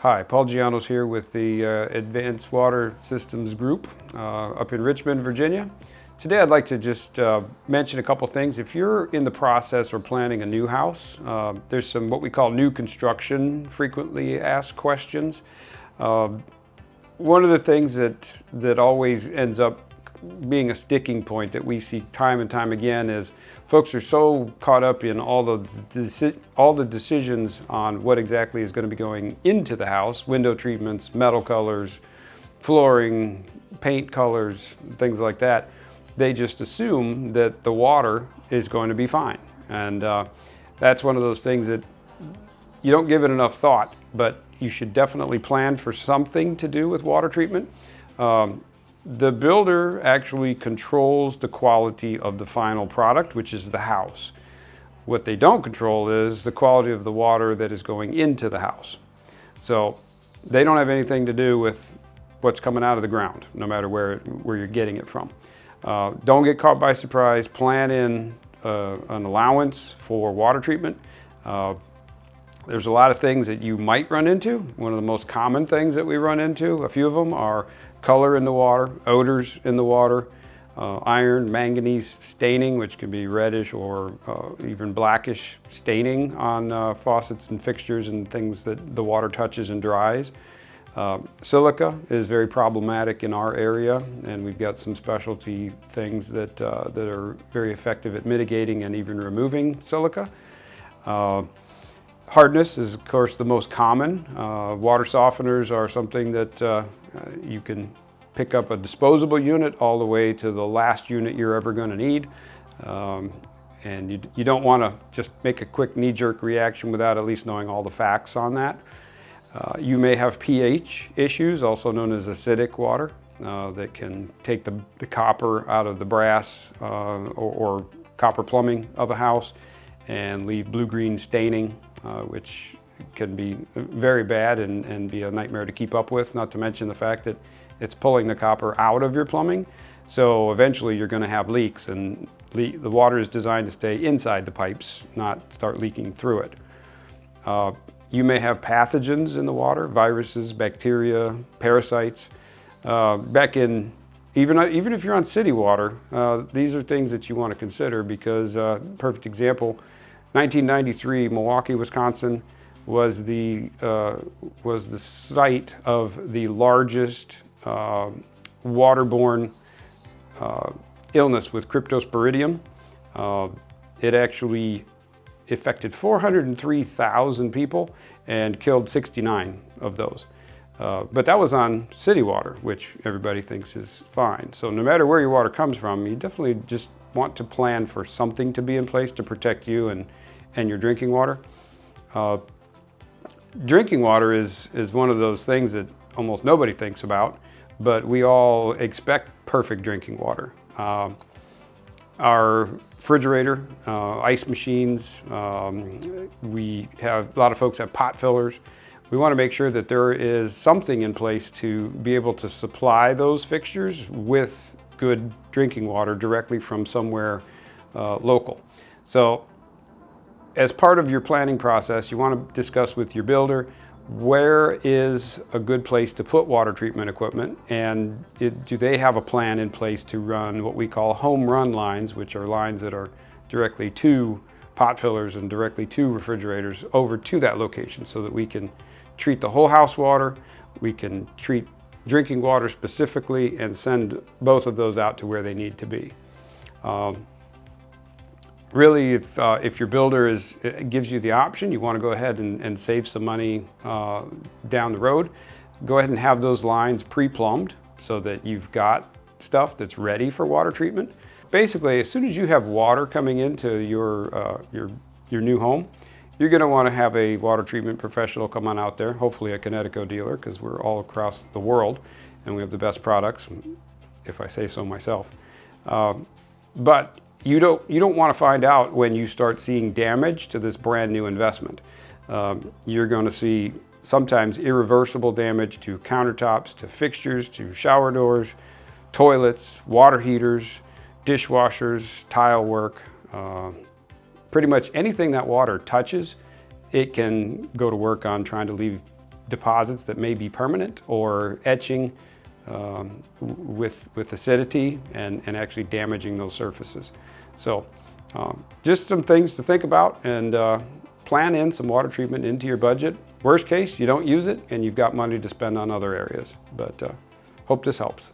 Hi, Paul Giano's here with the Advanced Water Systems Group up in Richmond, Virginia. Today I'd like to just mention a couple things. If you're in the process or planning a new house, there's some what we call new construction frequently asked questions. One of the things that always ends up being a sticking point that we see time and time again is folks are so caught up in all the decisions on what exactly is going to be going into the house, window treatments, metal colors, flooring, paint colors, things like that. They just assume that the water is going to be fine. And that's one of those things that you don't give it enough thought, but you should definitely plan for something to do with water treatment. The builder actually controls the quality of the final product, which is the house. What they don't control is the quality of the water that is going into the house. So they don't have anything to do with what's coming out of the ground, no matter where you're getting it from. Don't get caught by surprise. Plan in an allowance for water treatment. There's a lot of things that you might run into. One of the most common things that we run into, a few of them, are color in the water, odors in the water, iron, manganese staining, which can be reddish or even blackish staining on faucets and fixtures and things that the water touches and dries. Silica is very problematic in our area, and we've got some specialty things that are very effective at mitigating and even removing silica. Hardness is, of course, the most common. Water softeners are something that you can pick up a disposable unit all the way to the last unit you're ever going to need. And you don't want to just make a quick knee-jerk reaction without at least knowing all the facts on that. You may have pH issues, also known as acidic water, that can take the copper out of the brass or copper plumbing of a house and leave blue-green staining, which can be very bad and be a nightmare to keep up with, not to mention the fact that it's pulling the copper out of your plumbing. So eventually you're going to have leaks, and the water is designed to stay inside the pipes, not start leaking through it. You may have pathogens in the water, viruses, bacteria, parasites. Even if you're on city water, these are things that you want to consider because, perfect example, 1993, Milwaukee, Wisconsin was the site of the largest waterborne illness with cryptosporidium. It actually affected 403,000 people and killed 69 of those. But that was on city water, which everybody thinks is fine. So no matter where your water comes from, you definitely just want to plan for something to be in place to protect you and your drinking water. Drinking water is one of those things that almost nobody thinks about, but we all expect perfect drinking water. Our refrigerator, ice machines, we have a lot of folks have pot fillers. We want to make sure that there is something in place to be able to supply those fixtures with good drinking water directly from somewhere local. So as part of your planning process, you want to discuss with your builder where is a good place to put water treatment equipment, and do they have a plan in place to run what we call home run lines, which are lines that are directly to pot fillers and directly to refrigerators over to that location so that we can treat the whole house water, we can treat drinking water specifically, and send both of those out to where they need to be. Really, if your builder gives you the option, you want to go ahead and save some money down the road, go ahead and have those lines pre-plumbed so that you've got stuff that's ready for water treatment. Basically, as soon as you have water coming into your new home, you're going to want to have a water treatment professional come on out there, hopefully a Kinetico dealer, because we're all across the world and we have the best products, if I say so myself. But you don't want to find out when you start seeing damage to this brand new investment. You're going to see sometimes irreversible damage to countertops, to fixtures, to shower doors, toilets, water heaters, dishwashers, tile work. Pretty much anything that water touches, it can go to work on trying to leave deposits that may be permanent or etching with acidity and actually damaging those surfaces. So just some things to think about, and plan in some water treatment into your budget. Worst case, you don't use it and you've got money to spend on other areas. But hope this helps.